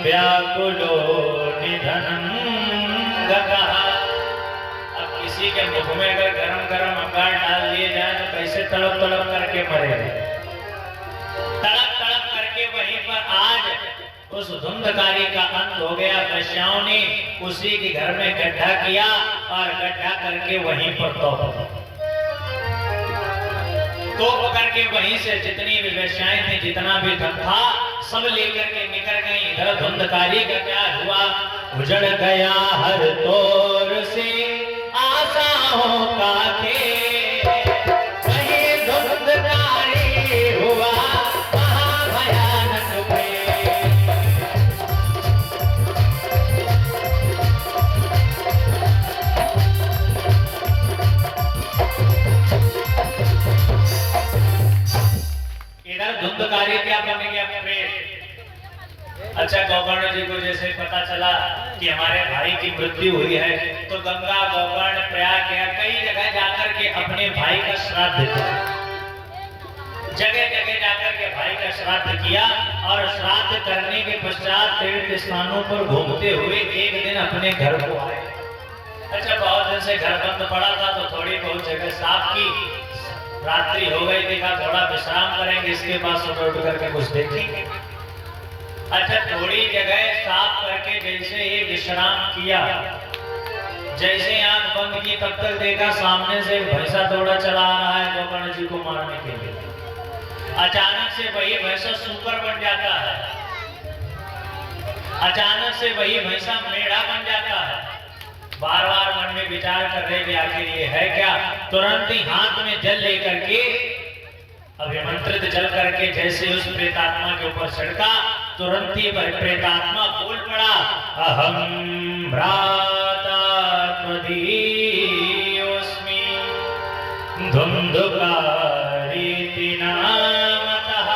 व्याकुलो निधनं गतः। अब किसी के मुख में अगर गरम गरम अंगार डाल दिए जाए तो कैसे तड़प तड़प करके मरेगा। तड़प तड़प करके वहीं पर आज उस धुंधकारी का अंत हो गया। वैश्याओं ने उसी के घर में गड्ढा किया और गड्ढा करके वहीं पर तोप करके वहीं से जितनी भी वैश्याएं थी, जितना भी धन था, सब लेकर के निकल गई। इधर धुंधकारी का क्या हुआ, उजड़ गया हर तोर से आशाओं का खेत, वहीं धुंधकारी हुआ महाभयानक भेद। इधर धुंधकारी क्या बन गया, प्रेत। अच्छा, गौकर्ण जी को जैसे पता चला कि हमारे भाई की मृत्यु हुई है तो गंगा गौकर्ण प्रयाग गया, कई जगह जाकर के अपने भाई का श्राद्ध किया। जगह जगह जाकर के भाई का श्राद्ध किया और श्राद्ध करने के पश्चात तीर्थ स्थानों पर घूमते हुए एक दिन अपने घर को आए। अच्छा, बहुत दिन से घर बंद पड़ा था तो थोड़ी बहुत जगह साफ की, रात्रि हो गई, देखा थोड़ा विश्राम करेंगे, इसके बाद सुबह उठ करके कुछ देखेंगे। अच्छा, थोड़ी जगह साफ करके जैसे ही विश्राम किया, जैसे आंख बंद की तब तक देखा सामने से भैंसा दौड़ा चला आ रहा है गौकर्ण जी को मारने के लिए। अचानक से वही भैंसा सुकर बन जाता है, अचानक से वही भैंसा मेढ़ा बन जाता है। बार बार मन में विचार कर रहे कि आखिर ये है क्या। तुरंत ही हाथ में जल लेकर के, अभिमंत्रित जल करके जैसे उस प्रेतात्मा के ऊपर छिड़का, तुरंत ही वह प्रेतात्मा बोल पड़ा, अहम भ्रातात्मधीयोऽस्मि धुंधुकारीति नामतः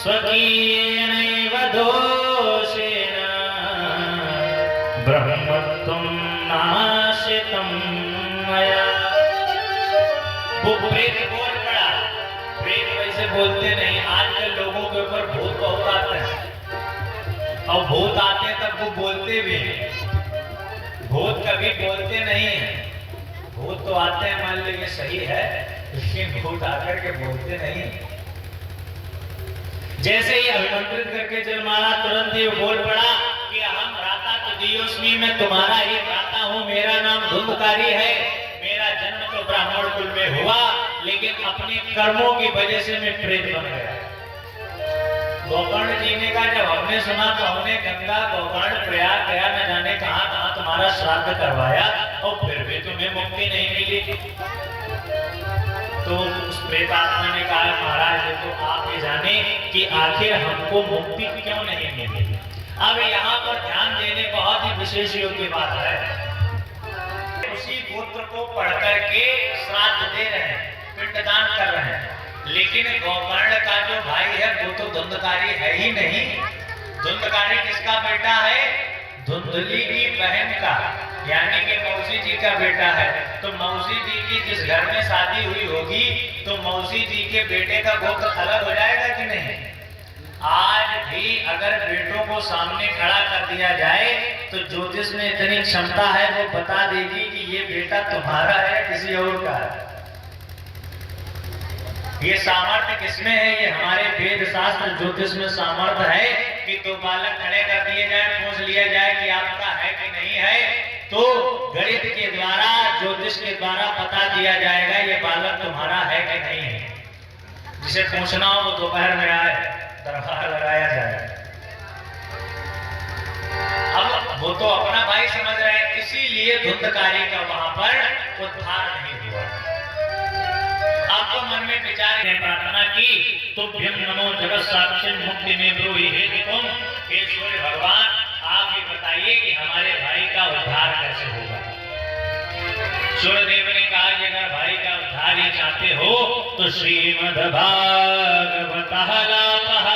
स्वकीयेनैव दोषेण ब्रह्मत्वं नाशितं मया। वो प्रेत बोल पड़ा। प्रेत वैसे बोलते नहीं, आजकल लोगों के ऊपर भूत बहुत आते हैं और भूत आते हैं तब वो बोलते भी हैं। भूत कभी बोलते नहीं है। भूत तो आते हैं, मान लीजिए सही है, लेकिन भूत आकर के बोलते नहीं। जैसे ही अभिमंत्रित करके जल मारा, तुरंत ही बोल पड़ा कि अहम भ्रातात्मधीयोऽस्मि, मैं तुम्हारा ही भ्राता हूँ, मेरा नाम धुंधकारी है, मेरा जन्म तो ब्राह्मण कुल में हुआ, लेकिन अपने कर्मों की वजह से मैं प्रेत बन गया। गौकर्ण जी ने कहा, जब हमने सुना तो हमने गंगा गौकर्ण प्रयाग गया, न जाने कहां कहां तुम्हारा श्राद्ध करवाया और फिर भी तुम्हें मुक्ति नहीं मिली। तो उस प्रेतात्मा ने कहा, महाराज ये तो आप ही जाने कि आखिर हमको मुक्ति क्यों नहीं मिली। अब यहाँ पर ध्यान देने बहुत ही विशेष योग्य बात है। उसी गोत्र को पढ़ करके श्राद्ध दे रहे हैं, पिंडदान कर रहे हैं, लेकिन गौकर्ण का जो भाई है वो तो धुंधकारी है ही नहीं। धुंधकारी किसका बेटा है? धुंधली की बहन का, यानी कि मौसी जी का बेटा है। तो मौसी जी की जिस घर में शादी हुई होगी तो मौसी जी के बेटे का गोत्र अलग हो जाएगा कि नहीं। आज भी अगर बेटों को सामने खड़ा कर दिया जाए तो ज्योतिष में इतनी क्षमता है, वो बता देगी कि ये बेटा तुम्हारा है किसी और का है। ये सामर्थ्य किसमें है? ये हमारे वेद शास्त्र ज्योतिष में सामर्थ्य है कि दो बालक खड़े कर दिए जाए, पूछ लिया जाए कि आपका है कि नहीं है, तो गणित के द्वारा, ज्योतिष के द्वारा बता दिया जाएगा ये बालक तुम्हारा है कि नहीं है। जिसे पूछना हो वो दोपहर में आए, दरबार लगाया जाए। अब वो तो अपना भाई समझ रहे हैं, इसीलिए धुंधकारी का वहां पर उद्धार नहीं हुआ। आपको मन में विचार ने प्रार्थना की, तुभ्यं नमो जगत साक्षी मुक्ति में ब्रूहि हेतुकम, हे सूर्य भगवान आप ही बताइए कि हमारे भाई का उद्धार कैसे होगा। सूर्यदेव ने कहा कि अगर भाई का उद्धार ही चाहते हो तो श्रीमद्भागवतः लाभः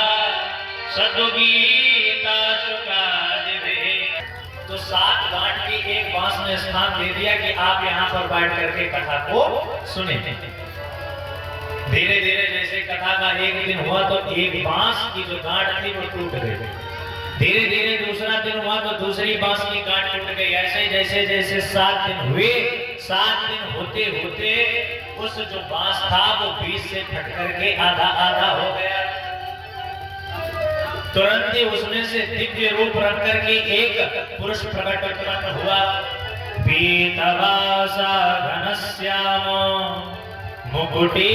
सद्गीता सुखादिवे। तो 7 गांठ की एक बांस में स्थान दे दिया कि आप यहाँ पर बैठ करके कथा को सुने। धीरे धीरे जैसे कथा का एक दिन हुआ तो एक बांस की जो गांठ थी वो टूट गई। धीरे धीरे दूसरा दिन हुआ तो दूसरी बांस की गांठ टूट गई। ऐसे जैसे जैसे 7 दिन हुए, 7 दिन होते होते उस जो बांस था वो बीच से फट करके आधा आधा हो गया। तुरंत ही उसमें से दिव्य रूप रख करके एक पुरुष प्रकट उत्पन्न हुआ। पीतवासा घनश्याम मुकुटे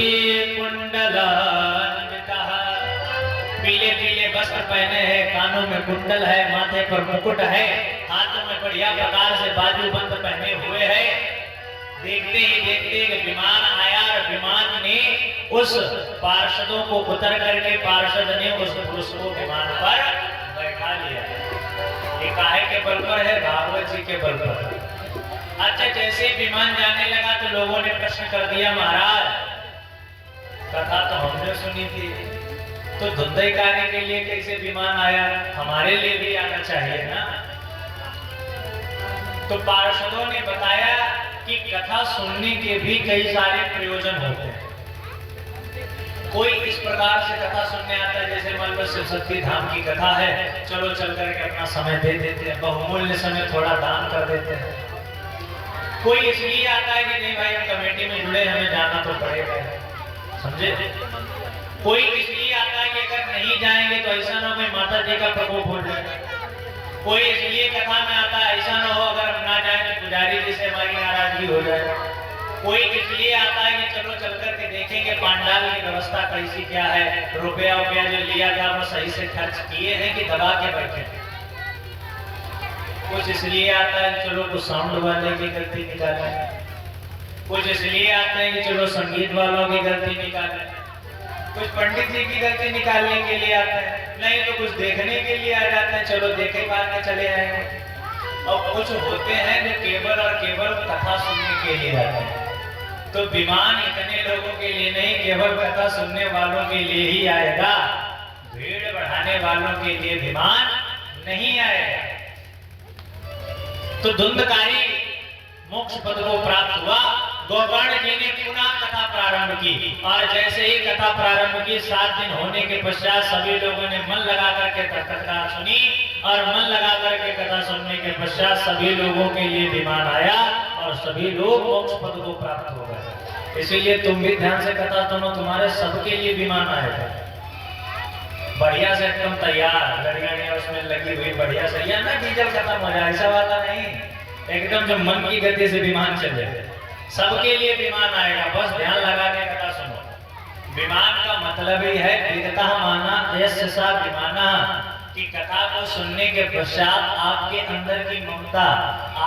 कुंडलान्वितः, पीले पीले वस्त्र पहने हैं, कानों में कुंडल है, माथे पर मुकुट है, हाथों में बढ़िया प्रकार से बाजूबंद पहने हुए है। देखते ही देखते एक विमान आया और विमान ने उस पार्षदों को उतर करके पार्षद ने उस पुरुष को विमान पर बैठा लिया। ये काहे के बल पर है? भागवत जी के बल पर। अच्छा, जैसे विमान जाने लगा तो लोगों ने प्रश्न कर दिया, महाराज कथा तो हमने सुनी थी, तो धुंधई कार्य के लिए कैसे विमान आया? हमारे लिए भी आना चाहिए ना। तो पार्षदों ने बताया कि कथा सुनने के भी कई सारे प्रयोजन होते हैं। कोई इस प्रकार से कथा सुनने आता है, जैसे मान लो शिव शक्ति धाम की कथा है, चलो चल करके अपना समय दे देते हैं, बहुमूल्य समय थोड़ा दान कर देते हैं। कोई इसलिए आता है कि नहीं भाई हम कमेटी में जुड़े, हमें जाना तो पड़ेगा, समझे। कोई इसलिए आता है कि अगर नहीं जाएंगे तो ऐसा ना कोई माता जी का प्रकोप हो जाए। कोई इसलिए कथा में आता है ऐसा ना हो अगर हम ना जाए तो पुजारी जी से हमारी नाराजगी हो जाए। कोई इसलिए आता है कि चलो चल करके देखेंगे पांडाल की व्यवस्था कैसी क्या है, रुपया जो लिया था वो सही से खर्च किए हैं कि दबा के बैठे। कुछ इसलिए आता है चलो कुछ साउंड वाले की गलती निकालें, कुछ इसलिए आते हैं कि चलो संगीत वालों की गलती निकालें, कुछ पंडित जी की गलती निकालने के लिए आते हैं, नहीं तो कुछ देखने के लिए आ जाते हैं, चलो देखे बाद में चले आएंगे। और कुछ होते हैं जो केवल और केवल कथा सुनने के लिए आते हैं। तो विमान इतने लोगों के लिए नहीं, केवल कथा सुनने वालों के लिए ही आएगा। भीड़ बढ़ाने वालों के लिए विमान नहीं आएगा। तो धुंधकारी मोक्ष पद को प्राप्त हुआ। गोकर्ण जी ने पुनः कथा प्रारंभ की और जैसे ही कथा प्रारंभ की 7 दिन होने के पश्चात सभी लोगों ने मन लगा करके कथा सुनी और मन लगा करके कथा सुनने के पश्चात सभी लोगों के लिए विमान आया और सभी लोग मोक्ष पद को प्राप्त हो गए। इसीलिए तुम भी ध्यान से कथा सुनो, तुम्हारे सबके लिए विमान आएगा बढ़िया से एकदम तैयार, लड़ियां उसमें लगी हुई बढ़िया से, या ना डीजल खत्म हो जाए ऐसा वाला नहीं, एकदम जो मन की गति से विमान चले। सबके लिए विमान आएगा, बस ध्यान लगा के कथा सुनो। विमान का मतलब ही है विगतः माना यस्य सा विमाना, कि कथा को सुनने के पश्चात आपके अंदर की ममता,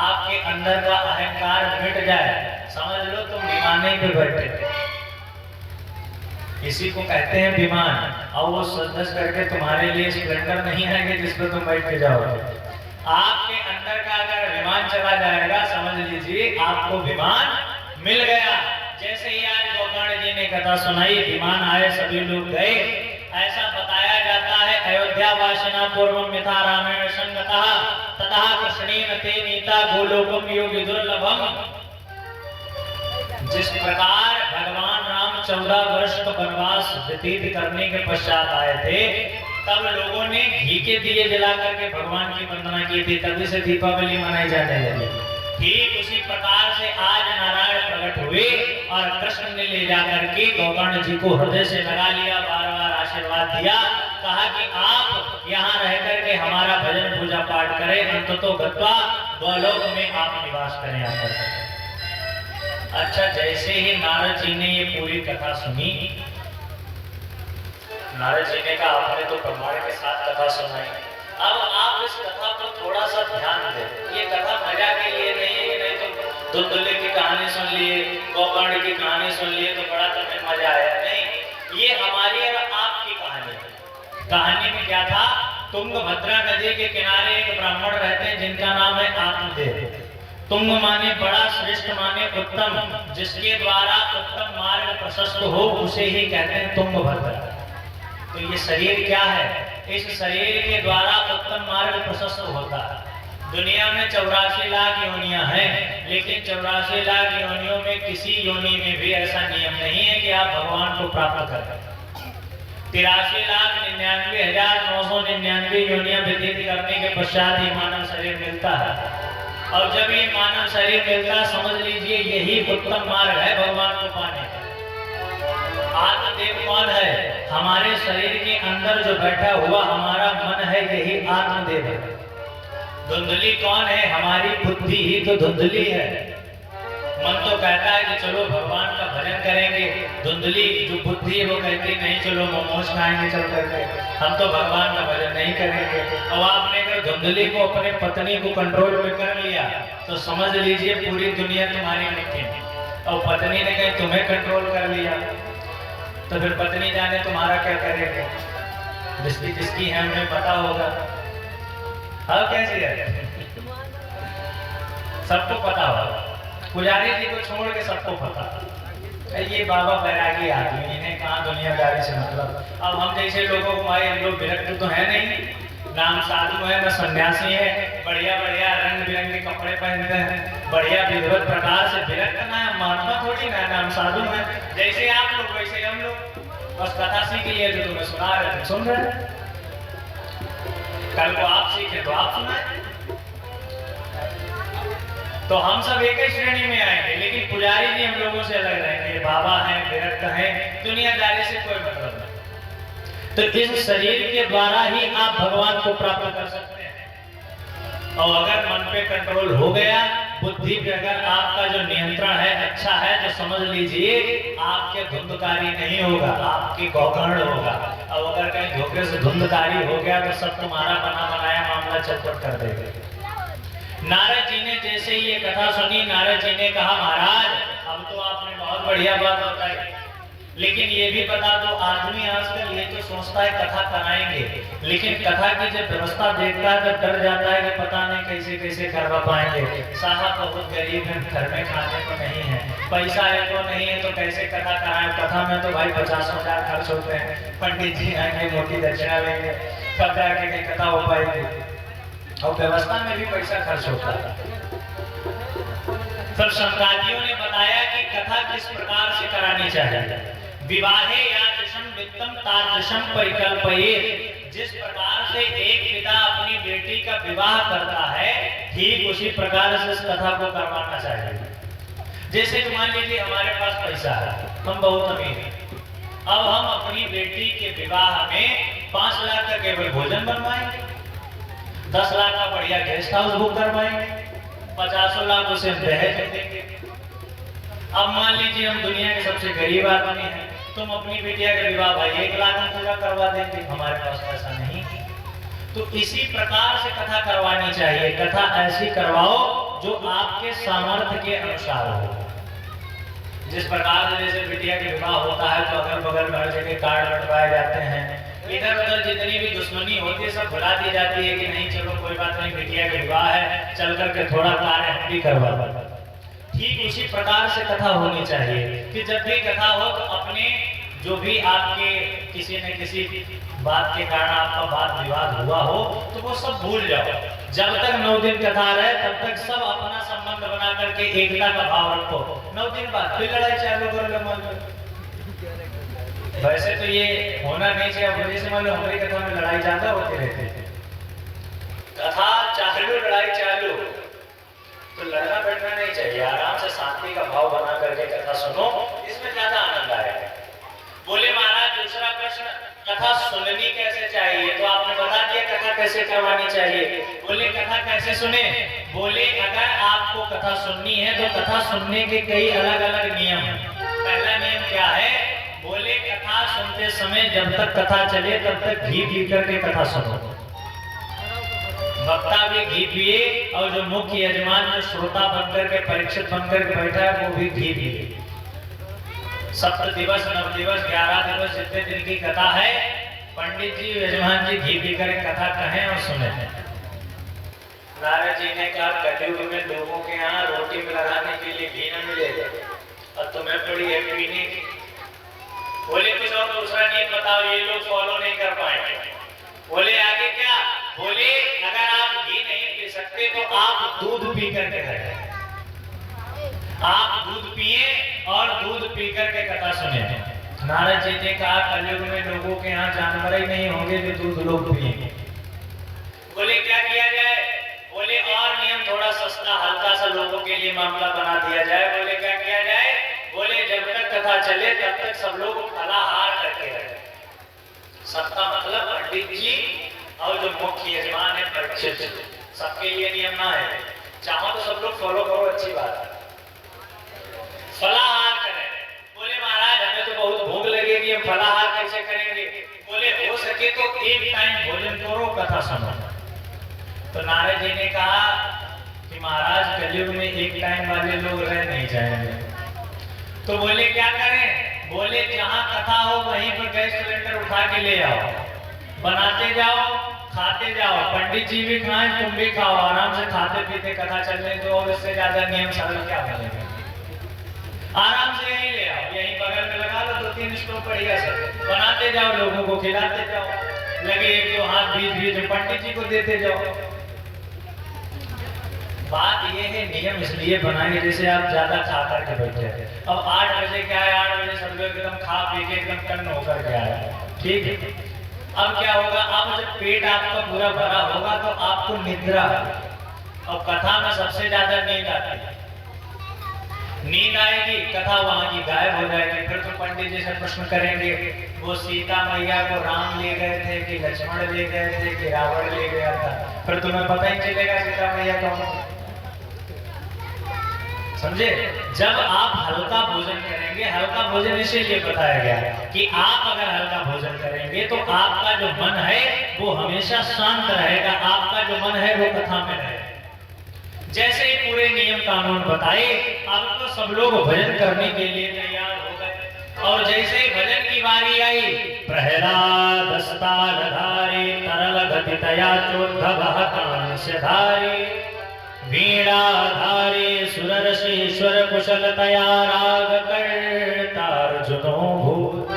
आपके अंदर का अहंकार मिट जाए। समझ लो तुम विमाने पे बैठे, इसी को कहते हैं विमान। और वो सज करके तुम्हारे लिए स्प्लेंडर नहीं आएंगे जिस पर तुम बैठ के जाओगे। आपके अंदर का अगर विमान चला जाएगा समझ लीजिए आपको विमान मिल गया। जैसे ही आज गोकर्ण जी ने कथा सुनाई, विमान आए, सभी लोग गए। ऐसा बताया जाता है अयोध्या वासिना पूर्वम यथा रामेण संगतः तथा कृष्णेन ते नीता गोलोकम योगी दुर्लभम। जिस प्रकार भगवान राम 14 वर्ष का वनवास व्यतीत करने के पश्चात आए थे, तब लोगों ने घी के दिए जला करके भगवान की वंदना की थी, तभी से दीपावली मनाई जाने लगी। ठीक उसी प्रकार से आज नारायण प्रकट हुए और कृष्ण ने ले जाकर के गोकर्ण जी को हृदय से लगा लिया, बार बार आशीर्वाद दिया, कहा कि आप यहाँ रह करके हमारा भजन पूजा पाठ करें, अंततो गत्वा गोलोक में आप निवास करें आकर। अच्छा, जैसे ही नारद जी ने ये पूरी कथा सुनी, नारद जी ने कहा आपने तो ब्रह्मांड के साथ कथा सुनाई, अब आप इस कथा पर थोड़ा सा ध्यान दें। ये कथा मजा के लिए नहीं है, नहीं तो धुंधले की कहानी सुन लिए, गोकर्ण की कहानी सुन लिए तो बड़ा तुम्हें मजा आया, नहीं, ये हमारी और आपकी कहानी है। कहानी में क्या था, तुंगभद्रा नदी के किनारे एक ब्राह्मण रहते हैं जिनका नाम है आत्मदेव। तुंग माने बड़ा, श्रेष्ठ माने उत्तम, जिसके द्वारा उत्तम मार्ग प्रशस्त हो उसे ही कहते हैं तुंगभद्रा। तो ये शरीर क्या है, इस शरीर के द्वारा उत्तम मार्ग प्रशस्त होता है। दुनिया में 84 लाख योनियां हैं, लेकिन 84 लाख योनियों में किसी योनि में भी ऐसा नियम नहीं है कि आप भगवान को प्राप्त करें। 83,99,999 योनियां व्यतीत करने के पश्चात ये मानव शरीर मिलता है। और जब ये मानव शरीर मिलता है, समझ लीजिए यही उत्तम मार्ग है भगवान को पाने का। आत्मदेव कौन है? हमारे शरीर के अंदर जो बैठा हुआ हमारा मन है, यही आत्मदेव है। धुंधली कौन है? हमारी बुद्धि ही तो धुंधली है। मन तो कहता है कि चलो भगवान का भजन करेंगे, धुंधली जो बुद्धि है वो कहती नहीं चलो मोमोज खाएंगे चल करके, हम तो भगवान का भजन नहीं करेंगे। अब आपने अगर धुंधली को अपने पत्नी को कंट्रोल में कर लिया तो समझ लीजिए पूरी दुनिया तुम्हारी मिट्टी है। और पत्नी ने कहीं तुम्हें कंट्रोल कर लिया तो फिर पत्नी जाने तुम्हारा क्या करेगा। जिसकी जिसकी है हमें पता होगा। अब कैसी है? सबको पता होगा। पुजारी जी को छोड़ के सबको पता ये बाबा बैरागी आदमी, इन्हें कहाँ दुनियादारी से मतलब। अब हम जैसे लोगों को भाई हम लोग विरक्त तो है नहीं, नाम साधु है, न सन्यासी है, बढ़िया बढ़िया रंग बिरंगे कपड़े पहनते हैं, बढ़िया विधिवत प्रकार से विरक्त ना है, महात्मा थोड़ी ना, नाम साधु है। जैसे आप लोग वैसे हम लोग, बस कथा सीख लिए जो तुम्हें सुना रहे थे सुन रहे, कल को आप सीखे तो आप सुनाए। तो हम सब एक ही श्रेणी में आएंगे, लेकिन पुजारी जी हम लोगों से अलग रहेंगे। बाबा हैं, विरक्त हैं, दुनियादारी से कोई मतलब नहीं। तो इस शरीर के द्वारा ही आप भगवान को प्राप्त कर सकते हैं। और अगर मन पे कंट्रोल हो गया, बुद्धि पे अगर आपका जो नियंत्रण है अच्छा है, तो समझ लीजिए आपके धुंधकारी नहीं होगा, आपकी गौकर्ण होगा। और अगर कहीं धोखे से धुंधकारी हो गया तो सब तुम्हारा बना बनाया मामला चौपट कर देगा। नारद जी ने जैसे ये कथा सुनी, नारद जी ने कहा महाराज अब तो आपने बहुत बढ़िया बात बताई, लेकिन ये भी बता दो, आदमी आजकल ये तो सोचता है कथा कराएंगे, लेकिन कथा की जब व्यवस्था देखता है तो डर जाता है कि पता नहीं कैसे कैसे करवा पाएंगे। साहब बहुत गरीब है, घर में खाने को नहीं है, पैसा है तो नहीं है, तो कैसे कथा कराएं। कथा में तो भाई 50,000 खर्च होते हैं, पंडित जी आएंगे, मोटी दक्षिणा लेंगे, तब जाके कथा हो पाएगी। और व्यवस्था में भी पैसा खर्च होता है। फिर शंकराचार्यों ने बताया कि कथा किस प्रकार से करानी चाहिए। विवाहे या दशम वित्तम तादृशम परिकल्पयेत्। जिस प्रकार से एक पिता अपनी बेटी का विवाह करता है, ठीक उसी प्रकार से इस कथा को करवाना चाहिए। जैसे मान लीजिए हमारे पास पैसा है, हम बहुत अमीर हैं, अब हम अपनी बेटी के विवाह में 5 लाख का केवल भोजन बनवाएंगे, 10 लाख का बढ़िया गेस्ट हाउस बुक करवाएंगे, 50 लाख उसे दहेज देंगे। अब मान लीजिए हम दुनिया के सबसे गरीब आदमी हैं, तुम अपनी बेटिया का विवाह भाई 1 लाख में पूरा करवा देंगे, हमारे पास पैसा नहीं। तो इसी प्रकार से कथा करवानी चाहिए। कथा ऐसी करवाओ जो आपके सामर्थ्य के अनुसार हो। जिस प्रकार से जैसे बेटिया का विवाह होता है तो अगल बगल में हर जगह कार्ड बंटवाए जाते हैं, इधर उधर जितनी भी दुश्मनी होती है सब भुला दी जाती है कि नहीं चलो कोई बात नहीं, बेटिया का विवाह है, चल करके थोड़ा कार्य हम भी करवा। ठीक उसी प्रकार से कथा होनी चाहिए कि जब भी कथा हो तो अपने जो भी आपके किसी न किसी बात के कारण आपका वाद विवाद हुआ हो तो वो सब भूल जाओ। जब तक 9 दिन कथा रहे तब तक सब अपना संबंध बना करके एकता का भाव रखो। 9 दिन बाद फिर लड़ाई चालू कर लो मन में। वैसे तो ये होना नहीं चाहिए। वजह से मान लो हमारी कथा में लड़ाई ज्यादा होती रहती है, कथा चालू लड़ाई चालू, तो लड़ना बैठना नहीं चाहिए। आराम से शांति का भाव बना करके कथा सुनो, इसमें ज्यादा आनंद आएगा। बोले महाराज दूसरा प्रश्न, कथा सुननी कैसे चाहिए? तो आपने बता दिया कथा कैसे करवानी चाहिए। बोले कथा कैसे सुने? बोले अगर आपको कथा सुननी है तो कथा सुनने के कई अलग अलग नियम हैं। पहला नियम क्या है? बोले कथा सुनते समय जब तक कथा चले तब तक घी पी करके कथा सुनो। वक्ता भी घी पिए और जो मुख्य यजमान जो श्रोता बनकर के परीक्षित बनकर के बैठा है वो भी घी पिए। 7 दिवस 9 दिवस 11 दिवस जितने दिन की कथा है, पंडित जी यजमान जी घी पी कर कथा कहें और सुने। नारद जी ने कहा कलयुग में लोगों के यहाँ रोटी में लगाने के लिए घी न मिलेगा और तुम्हें पड़ी है पीने की। बोले कुछ और दूसरा नियम बताओ, ये लोग फॉलो नहीं कर पाएंगे। बोले आगे क्या? बोले अगर आप घी नहीं पी सकते तो आप दूध पी करके रहें। आप दूध पिए और दूध पी करके कथा सुने। नारद जी ने कहा कलयुग में लोगों के यहाँ जानवर ही नहीं होंगे जो दूध लोग पिएंगे। बोले और जो मुख्य यजमान है परीक्षित, सबके लिए नियम ना है, चाहो तो सब लोग फॉलो करो, अच्छी बात है, फलाहार करें। बोले महाराज हमें तो बहुत भूख लगेगी, हम फलाहार कैसे करेंगे? बोले हो सके तो एक टाइम भोजन करो, कथा सुनो। तो नारद जी ने कहा कि महाराज कलयुग में एक टाइम वाले लोग रह नहीं जाएंगे। तो बोले क्या करें? बोले जहां कथा हो वहीं पर गैस सिलेंडर उठा के ले आओ, बनाते जाओ, खाते जाओ, पंडित जी भी खाएं, तुम भी खाओ, आराम से खाते पीते कथा चलने दो। और इससे ज्यादा नियम सरल क्या बनेगा? आराम से यहीं ले आओ, यहीं बगल में लगा लो, 2-3 स्टोव बढ़िया से बनाते जाओ, लोगों को खिलाते जाओ, लगे एक दो हाथ बीच बीच पंडित जी को देते जाओ। बात ये है नियम इसलिए बनाए जैसे आप ज्यादा खा करके बैठे। अब 8 बजे क्या है, 8 बजे सब लोग एकदम खा पी के एकदम टन्न होकर के आए, ठीक है। अब क्या होगा? अब जब पेट आपका पूरा भरा होगा तो आपको निद्रा, और कथा में सबसे ज्यादा नींद आती है, नींद आएगी, कथा वहां की गायब हो जाएगी। फिर तो पंडित जी से प्रश्न करेंगे वो सीता मैया को राम ले गए थे कि लक्ष्मण ले गए थे कि रावण ले गया था? फिर तुम्हें पता ही चलेगा सीता मैया कौन, समझे? जब आप हल्का भोजन करेंगे, हल्का भोजन इसीलिए बताया गया कि आप अगर हल्का भोजन करेंगे तो आपका जो मन है वो हमेशा शांत रहेगा, आपका जो मन है वो कथा में रहेगा। जैसे ही पूरे नियम कानून बताए, अब तो सब लोग भजन करने के लिए तैयार हो गए। और जैसे ही भजन की बारी आई, प्रहलाद अस्तालधारी तरल गति तया चोद्धवः कांस्यधारी वीणाधारी सुरर्षीश्वर कुशलतया राग कर्तार्जुनो भूत्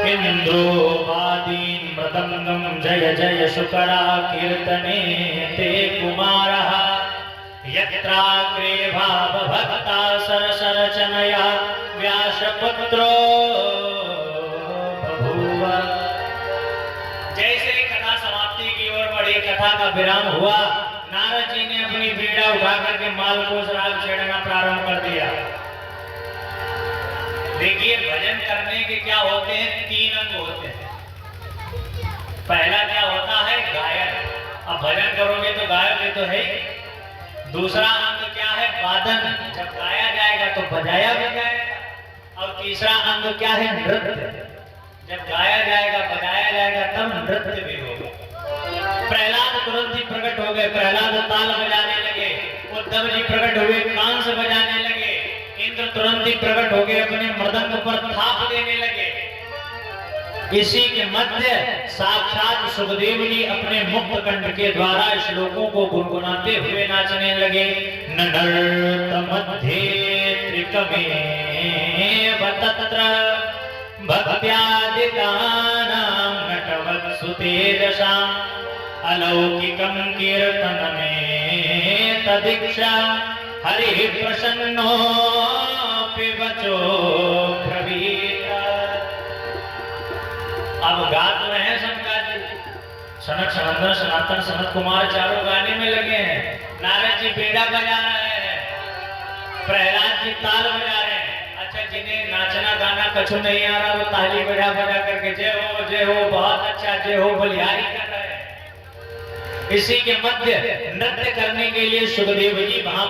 इंद्रो वादीन् मृदंगम जय जय शुकरा कीर्तने ते कुमारः यत्राग्रे भावभक्ता सरसरचनया व्यासपुत्रो बभूव। जैसे कथा समाप्ति की ओर बढ़ी, कथा का विराम हुआ, नारद जी ने अपनी वीणा उठाकर के मालकोस राग छेड़ना प्रारंभ कर दिया। देखिए भजन करने के क्या होते हैं? 3 अंग होते हैं। पहला क्या होता है? गायन। अब भजन करोगे तो गायोगे तो है। दूसरा अंग क्या है? वादन, जब गाया जाएगा तो बजाया भी जाएगा। और तीसरा अंग क्या है? नृत्य, जब गाया जाएगा बजाया जाएगा तब नृत्य भी होगा। प्रहलाद तुरंत ही प्रकट हो गए, प्रहलाद ताल बजाने लगे, उद्धव जी प्रकट हुए, कांस बजाने लगे, इंद्र तुरंत ही प्रकट हो गए, अपने मृदंग पर थाप देने लगे। इसी के मध्य साक्षात सुखदेव जी अपने मुक्त कंठ के द्वारा श्लोकों को गुनगुनाते हुए नाचने लगे। ननर्त मध्ये त्रिकमेव तत्र भक्त्यादितानां नटवत्सु तेजसाम् अलौकिकं कीर्तनमें तदीक्षा हरिः प्रसन्नोऽपि वचो ब्रवीत। अब गा तो रहे हैं शंकर जी, सनक सनंदन सनातन सनत कुमार चारों गाने में लगे हैं। नारद जी बीड़ा बजा रहे हैं, प्रहलाद जी ताल बजा रहे हैं। अच्छा, जिन्हें नाचना गाना कछु नहीं आ रहा वो ताली बजा बजा करके जय हो बहुत अच्छा, जय हो बलिहारी कर रहे हैं। इसी के मध्य नृत्य करने के लिए सुखदेव जी वहां